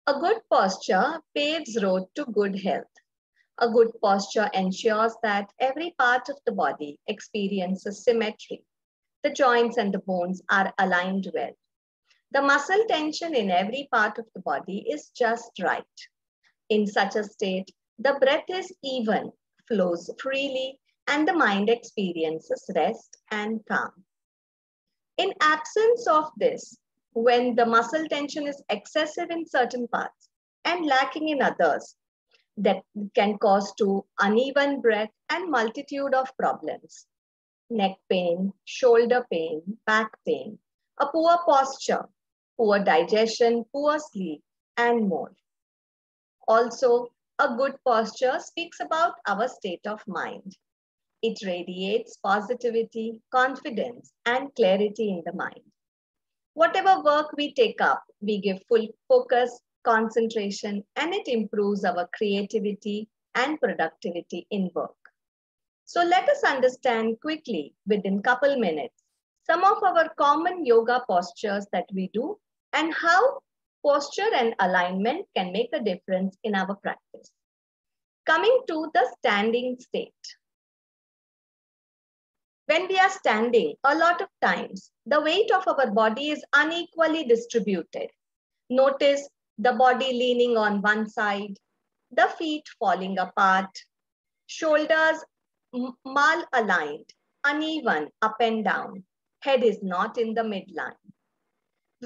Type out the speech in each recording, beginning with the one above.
A good posture paves road to good health. A good posture ensures that every part of the body experiences symmetry. The joints and the bones are aligned well. The muscle tension in every part of the body is just right. In such a state, the breath is even, flows freely, and the mind experiences rest and calm. In absence of this, when the muscle tension is excessive in certain parts and lacking in others, that can cause to uneven breath and multitude of problems. Neck pain, shoulder pain, back pain, a poor posture, poor digestion, poor sleep, and more. Also, a good posture speaks about our state of mind. It radiates positivity, confidence, and clarity in the mind. Whatever work we take up, we give full focus, concentration, and it improves our creativity and productivity in work. So let us understand quickly within couple minutes some of our common yoga postures that we do and how posture and alignment can make a difference in our practice. Coming to the standing state. When we are standing, a lot of times, the weight of our body is unequally distributed. Notice the body leaning on one side, the feet falling apart, shoulders mal-aligned, uneven up and down, head is not in the midline.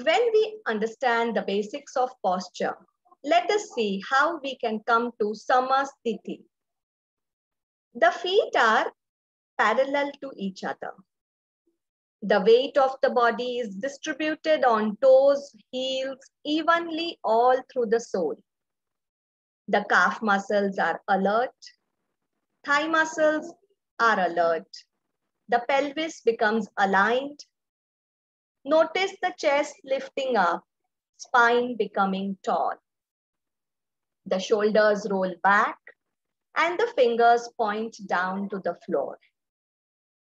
When we understand the basics of posture, let us see how we can come to Samasthiti. The feet are parallel to each other. The weight of the body is distributed on toes, heels, evenly all through the sole. The calf muscles are alert. Thigh muscles are alert. The pelvis becomes aligned. Notice the chest lifting up, spine becoming tall. The shoulders roll back and the fingers point down to the floor.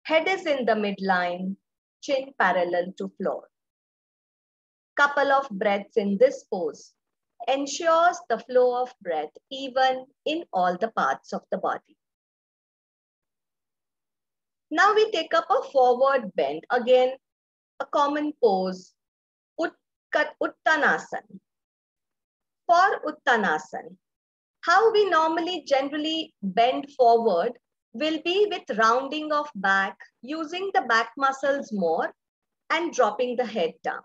Head is in the midline, chin parallel to floor. Couple of breaths in this pose ensures the flow of breath even in all the parts of the body. Now we take up a forward bend, again a common pose, Uttanasana. For Uttanasana, how we normally generally bend forward will be with rounding of back, using the back muscles more and dropping the head down.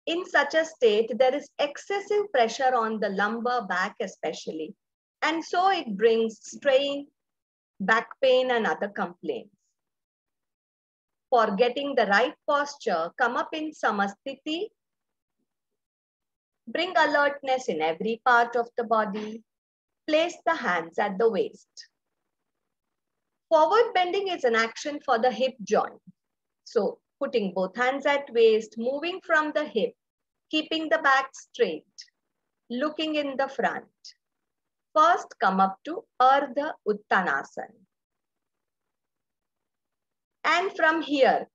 In such a state, there is excessive pressure on the lumbar back especially, and so it brings strain, back pain and other complaints. For getting the right posture, come up in Samasthiti. Bring alertness in every part of the body. Place the hands at the waist. Forward bending is an action for the hip joint. So putting both hands at waist, moving from the hip, keeping the back straight, looking in the front. First come up to Ardha Uttanasana. And from here,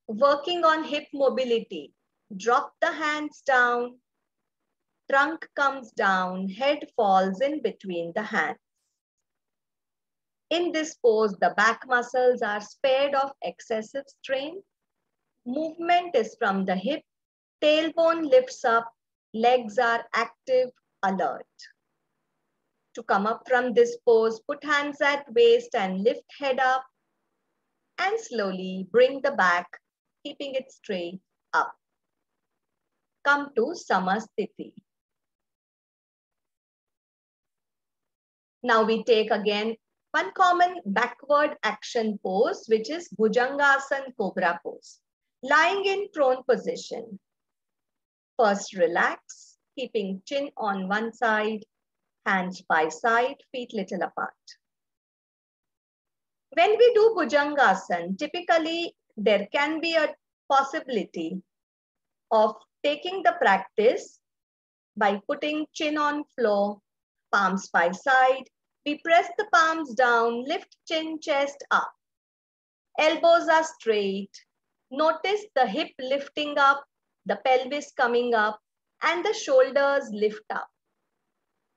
working on hip mobility, drop the hands down, trunk comes down, head falls in between the hands. In this pose, the back muscles are spared of excessive strain. Movement is from the hip, tailbone lifts up, legs are active, alert. To come up from this pose, put hands at waist and lift head up. And slowly bring the back, keeping it straight up. Come to Samasthiti. Now we take again one common backward action pose, which is Bhujangasana Cobra pose. Lying in prone position. First relax, keeping chin on one side, hands by side, feet little apart. When we do Bhujangasana, typically there can be a possibility of taking the practice by putting chin on floor, palms by side. We press the palms down, lift chin, chest up. Elbows are straight. Notice the hip lifting up, the pelvis coming up, and the shoulders lift up.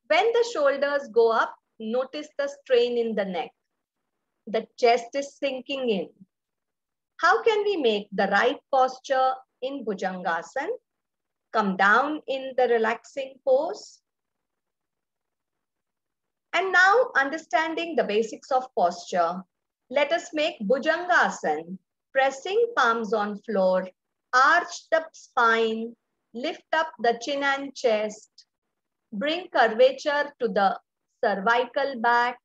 When the shoulders go up, notice the strain in the neck. The chest is sinking in. How can we make the right posture in Bhujangasana? Come down in the relaxing pose. And now, understanding the basics of posture, let us make Bhujangasana, pressing palms on floor, arch the spine, lift up the chin and chest, bring curvature to the cervical back,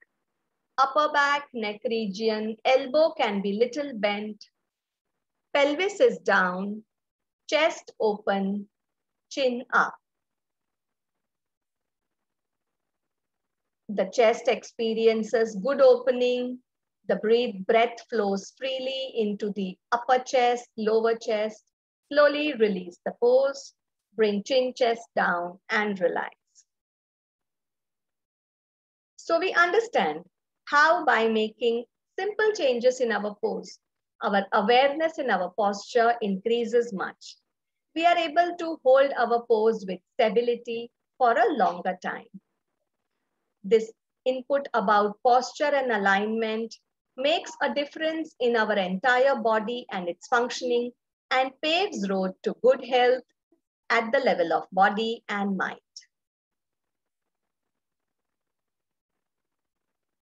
upper back, neck region, elbow can be little bent, pelvis is down, chest open, chin up. The chest experiences good opening. The breath flows freely into the upper chest, lower chest. Slowly release the pose. Bring chin, chest down and relax. So we understand how by making simple changes in our pose, our awareness in our posture increases much. We are able to hold our pose with stability for a longer time. This input about posture and alignment makes a difference in our entire body and its functioning and paves road to good health at the level of body and mind.